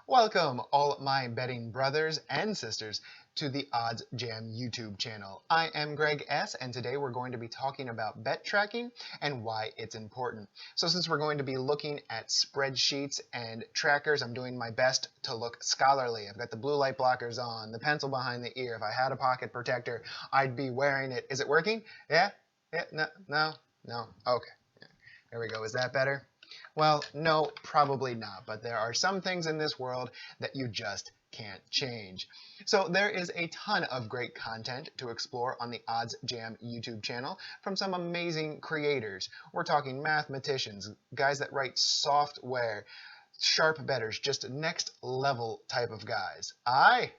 Welcome, all my betting brothers and sisters, to the OddsJam YouTube channel. I am Greg S., and today we're going to be talking about bet tracking and why it's important. So since we're going to be looking at spreadsheets and trackers, I'm doing my best to look scholarly. I've got the blue light blockers on, the pencil behind the ear. If I had a pocket protector, I'd be wearing it. Is it working? Yeah? No? Okay. There we go. Is that better? Well, no, probably not, but there are some things in this world that you just can't change. So there is a ton of great content to explore on the OddsJam YouTube channel from some amazing creators. We're talking mathematicians, guys that write software, sharp bettors, just next level type of guys. I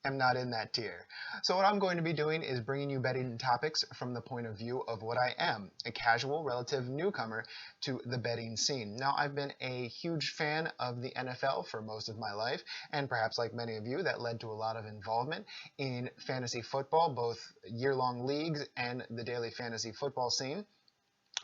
am not in that tier. So what I'm going to be doing is bringing you betting topics from the point of view of what I am, a casual, relative newcomer to the betting scene. Now, I've been a huge fan of the NFL for most of my life, and perhaps like many of you, that led to a lot of involvement in fantasy football, both year-long leagues and the daily fantasy football scene.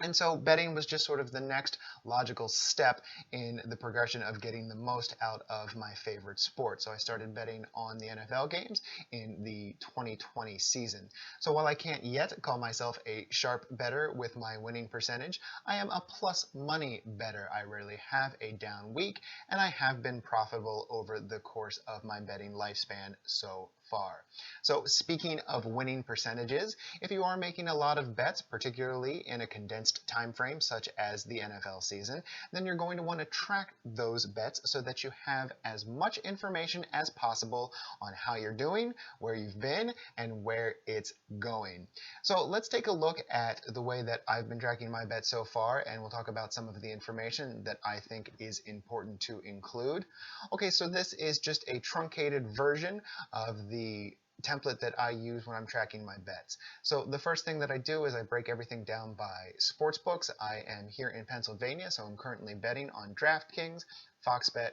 And so betting was just sort of the next logical step in the progression of getting the most out of my favorite sport. So I started betting on the NFL games in the 2020 season. So while I can't yet call myself a sharp bettor with my winning percentage, I am a plus money bettor. I rarely have a down week, and I have been profitable over the course of my betting lifespan so far. So speaking of winning percentages, if you are making a lot of bets, particularly in a condensed time frame such as the NFL season, then you're going to want to track those bets so that you have as much information as possible on how you're doing, where you've been, and where it's going. So let's take a look at the way that I've been tracking my bets so far, and we'll talk about some of the information that I think is important to include. Okay, so this is just a truncated version of the template that I use when I'm tracking my bets. So the first thing that I do is I break everything down by sportsbooks. I am here in Pennsylvania, so I'm currently betting on DraftKings, FoxBet,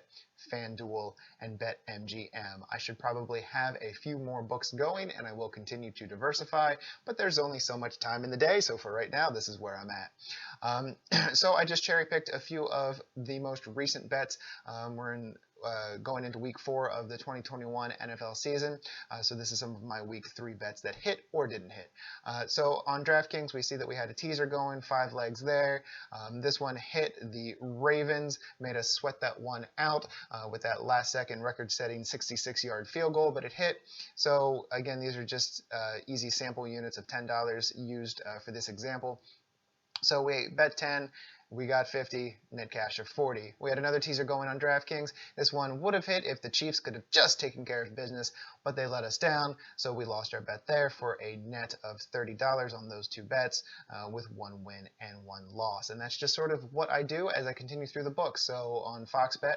FanDuel, and BetMGM. I should probably have a few more books going, and I will continue to diversify, but there's only so much time in the day, so for right now, this is where I'm at. So I just cherry-picked a few of the most recent bets. We're going into week 4 of the 2021 NFL season. So this is some of my week 3 bets that hit or didn't hit. So on DraftKings, we see that we had a teaser going, 5 legs there. This one hit. The Ravens made us sweat that one out with that last second record-setting 66-yard field goal, but it hit. So again, these are just easy sample units of $10 used for this example. So we bet 10. We got 50, net cash of 40. We had another teaser going on DraftKings. This one would have hit if the Chiefs could have just taken care of business, but they let us down, so we lost our bet there for a net of $30 on those 2 bets with 1 win and 1 loss. And that's just sort of what I do as I continue through the book. So on FoxBet,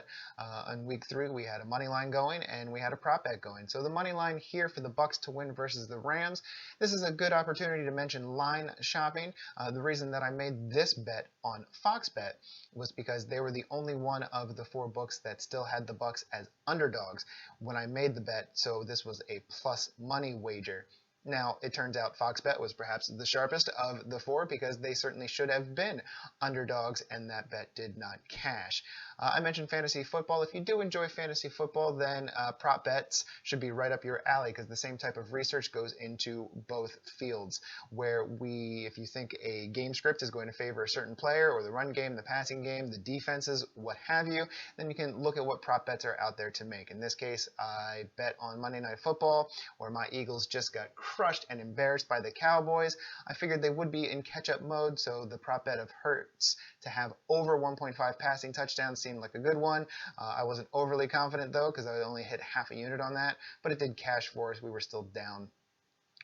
on week 3, we had a money line going and we had a prop bet going. So the money line here for the Bucks to win versus the Rams, this is a good opportunity to mention line shopping. The reason that I made this bet on FoxBet was because they were the only one of the 4 books that still had the Bucks as underdogs when I made the bet, so this was a plus money wager. Now, it turns out FoxBet was perhaps the sharpest of the 4 because they certainly should have been underdogs, and that bet did not cash. I mentioned fantasy football. If you do enjoy fantasy football, then prop bets should be right up your alley because the same type of research goes into both fields, where if you think a game script is going to favor a certain player, or the run game, the passing game, the defenses, what have you, then you can look at what prop bets are out there to make. In this case, I bet on Monday Night Football, where my Eagles just got crushed and embarrassed by the Cowboys. I figured they would be in catch-up mode, so the prop bet of Hurts to have over 1.5 passing touchdowns seemed like a good one. I wasn't overly confident, though, because I only hit half a unit on that, but it did cash for us. We were still down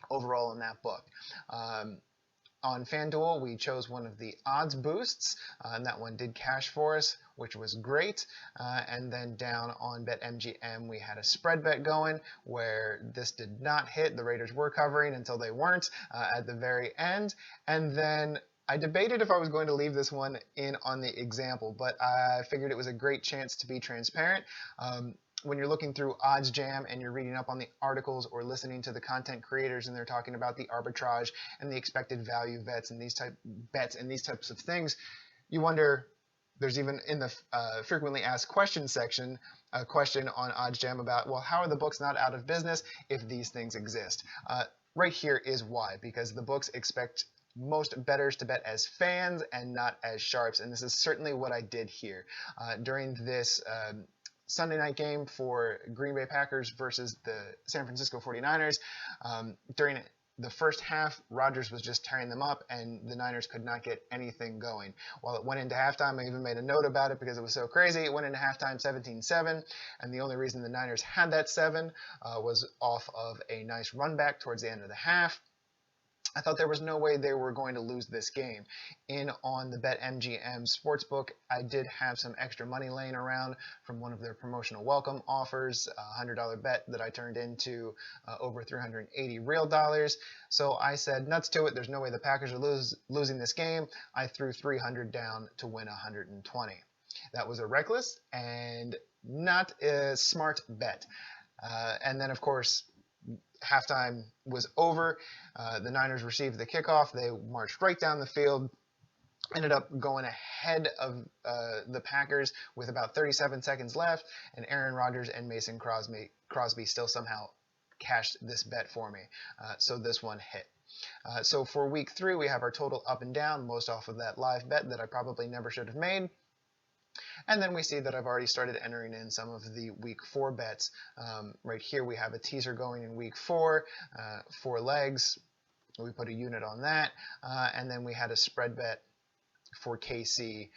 overall in that book. On FanDuel, we chose one of the odds boosts, and that one did cash for us, which was great. And then down on BetMGM, we had a spread bet going where this did not hit. The Raiders were covering until they weren't at the very end. And then I debated if I was going to leave this one in on the example, but I figured it was a great chance to be transparent. When you're looking through OddsJam and you're reading up on the articles or listening to the content creators and they're talking about the arbitrage and the expected value bets and these types of things, you wonder, There's even in the frequently asked questions section a question on OddsJam about, well, how are the books not out of business if these things exist? Right here is why, because the books expect most bettors to bet as fans and not as sharps, and this is certainly what I did here. During this Sunday night game for Green Bay Packers versus the San Francisco 49ers, during the first half, Rodgers was just tearing them up, and the Niners could not get anything going. While it went into halftime, I even made a note about it because it was so crazy. It went into halftime 17-7, and the only reason the Niners had that 7 was off of a nice run back towards the end of the half. I thought there was no way they were going to lose this game. In on the BetMGM sportsbook, I did have some extra money laying around from one of their promotional welcome offers, a $100 bet that I turned into over 380 real dollars. So I said, nuts to it. There's no way the Packers are losing this game. I threw 300 down to win 120. That was a reckless and not a smart bet. And then, of course, halftime was over. The Niners received the kickoff. They marched right down the field, ended up going ahead of the Packers with about 37 seconds left, and Aaron Rodgers and Mason Crosby still somehow cashed this bet for me. So this one hit. So for week 3, we have our total up and down, most off of that live bet that I probably never should have made. And then we see that I've already started entering in some of the week 4 bets. Right here we have a teaser going in week 4, 4 legs. We put a unit on that. And then we had a spread bet for KC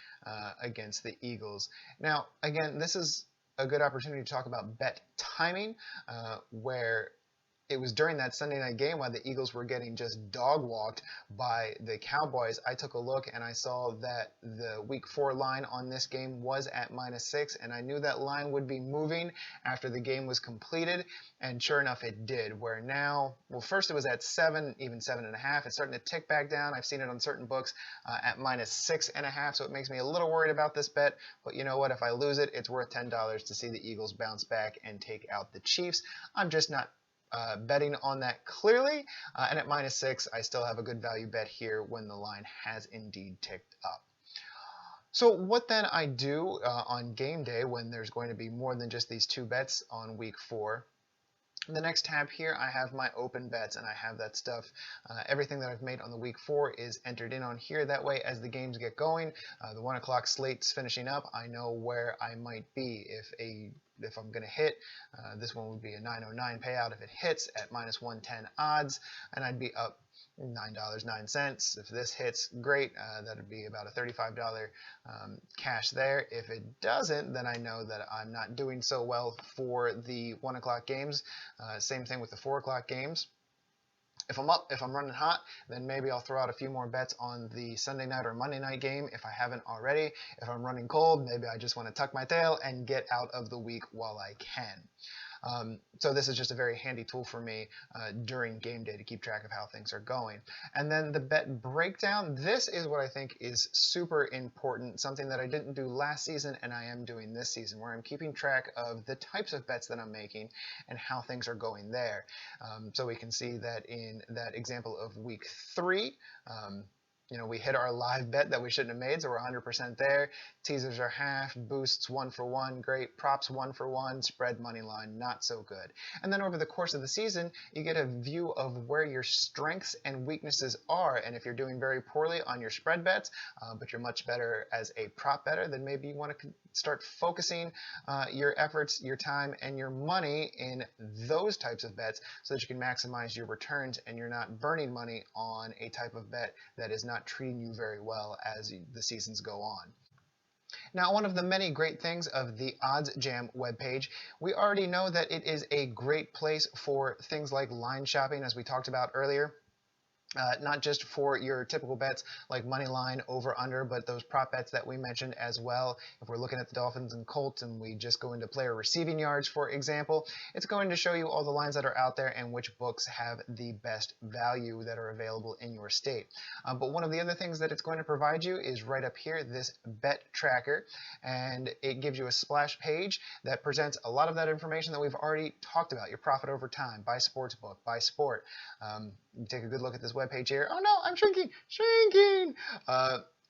against the Eagles. Now, again, this is a good opportunity to talk about bet timing, where it was during that Sunday night game while the Eagles were getting just dog-walked by the Cowboys. I took a look and I saw that the week 4 line on this game was at -6, and I knew that line would be moving after the game was completed, and sure enough it did, where now, well, first it was at 7, even 7.5. It's starting to tick back down. I've seen it on certain books at -6.5, so it makes me a little worried about this bet, but you know what? If I lose it, it's worth $10 to see the Eagles bounce back and take out the Chiefs. I'm just not betting on that clearly, and at -6, I still have a good value bet here when the line has indeed ticked up. So what then I do on game day when there's going to be more than just these 2 bets on week 4? The next tab here, I have my open bets, and I have that stuff. Everything that I've made on the week 4 is entered in on here. That way, as the games get going, the 1 o'clock slate's finishing up, I know where I might be. If I'm going to hit, this one would be a 909 payout if it hits at -110 odds, and I'd be up $9.09. If this hits, great. That would be about a $35 cash there. If it doesn't, then I know that I'm not doing so well for the 1 o'clock games. Same thing with the 4 o'clock games. If I'm up, if I'm running hot, then maybe I'll throw out a few more bets on the Sunday night or Monday night game if I haven't already. If I'm running cold, maybe I just want to tuck my tail and get out of the week while I can. So this is just a very handy tool for me during game day to keep track of how things are going. And then the bet breakdown, this is what I think is super important, something that I didn't do last season and I am doing this season, where I'm keeping track of the types of bets that I'm making and how things are going there. So we can see that in that example of week 3, you know, we hit our live bet that we shouldn't have made, so we're 100% there. Teasers are half, boosts 1 for 1, great. Props 1 for 1, spread money line, not so good. And then over the course of the season, you get a view of where your strengths and weaknesses are. And if you're doing very poorly on your spread bets, but you're much better as a prop bettor, then maybe you want to start focusing your efforts, your time, and your money in those types of bets so that you can maximize your returns and you're not burning money on a type of bet that is not treating you very well as the seasons go on. Now, one of the many great things of the OddsJam webpage, we already know that it is a great place for things like line shopping, as we talked about earlier. Not just for your typical bets like money line, over, under, but those prop bets that we mentioned as well. If we're looking at the Dolphins and Colts and we just go into player receiving yards, for example, it's going to show you all the lines that are out there and which books have the best value that are available in your state. But one of the other things that it's going to provide you is right up here, this bet tracker, and it gives you a splash page that presents a lot of that information that we've already talked about, your profit over time, by sportsbook, by sport. You take a good look at this webpage here. Oh no, I'm shrinking!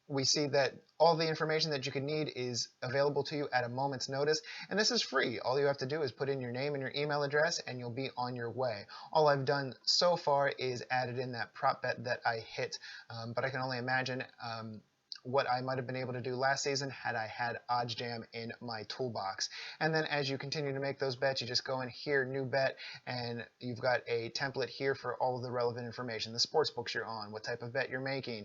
we see that all the information that you could need is available to you at a moment's notice, and this is free. All you have to do is put in your name and your email address and you'll be on your way. All I've done so far is added in that prop bet that I hit, but I can only imagine what I might have been able to do last season had I had OddsJam in my toolbox. And then as you continue to make those bets, you just go in here, new bet, and you've got a template here for all of the relevant information, the sports books you're on, what type of bet you're making,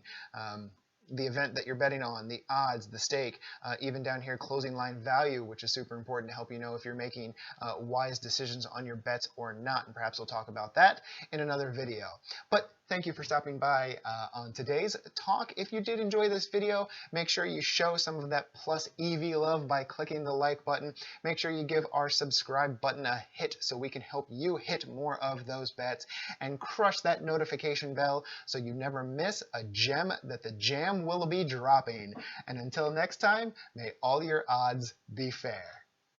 the event that you're betting on, the odds, the stake, even down here closing line value, which is super important to help you know if you're making wise decisions on your bets or not, and perhaps we'll talk about that in another video. But thank you for stopping by on today's talk. If you did enjoy this video, make sure you show some of that plus EV love by clicking the like button. Make sure you give our subscribe button a hit so we can help you hit more of those bets, and crush that notification bell so you never miss a gem that the jam will be dropping. And until next time, may all your odds be fair.